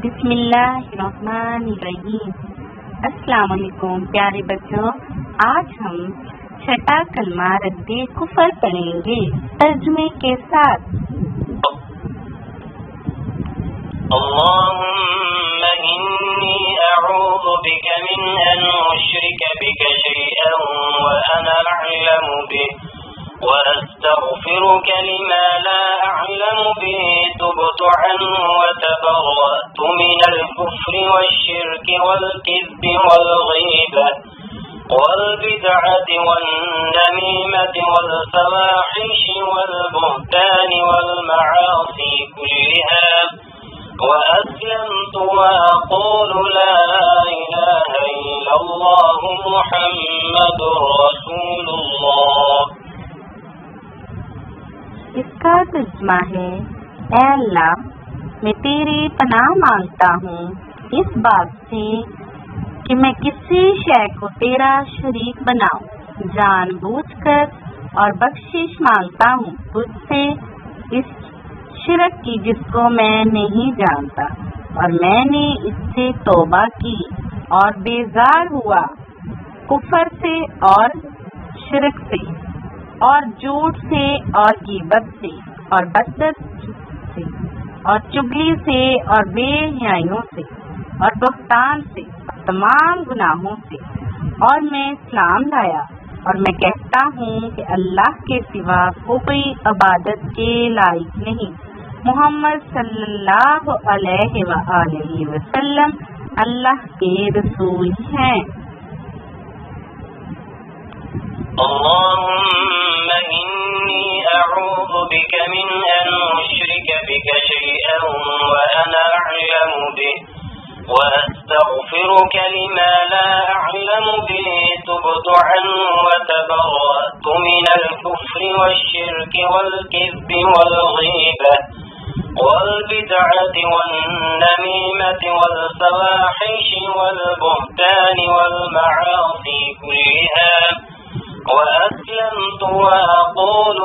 بسم اللہ الرحمن الرحیم۔ السلام علیکم پیارے بچوں، آج ہم چھٹا کلمہ رد کفر پڑھیں گے ترجمے کے ساتھ۔ اللهم إني أعوذ بك من أن أشرك بك شيئا وأنا أعلم به وأستغفرك لما لا أعلم به تبت عنه وتبرأت من الكفر والشرك والكذب والغيبة والبدعة والنميمة والفواحش والبهتان والمعاصي كلها وأسلمت وأقول لا إله إلا الله محمد رسول الله۔ اس کا ترجمہ ہے، اے اللہ میں تیری پناہ مانگتا ہوں اس بات سے کہ میں کسی شے کو تیرا شریک بناؤں، جان بوجھ کر، اور بخشش مانگتا ہوں تجھ سے اس شرک کی جس کو میں نہیں جانتا، اور میں نے اس سے توبہ کی اور بیزار ہوا کفر سے اور شرک سے اور جھوٹ سے اور غیبت سے اور بدعت سے اور چغلی سے اور بے حیائیوں سے اور بہتان سے، تمام گناہوں سے، اور میں اسلام لایا اور میں کہتا ہوں کہ اللہ کے سوا کوئی عبادت کے لائق نہیں، محمد صلی اللہ علیہ وآلہ وسلم اللہ کے رسول ہیں۔ اللهم إني أعوذ بك من أن أشرك بك شيئا وأنا أعلم به وأستغفرك لما لا أعلم به تبت عنه وتبرأت من الكفر والشرك والكذب والغيبة والبدعة والنميمة والفواحش والبهتان والمعاصي كلها وأسلمت وأقول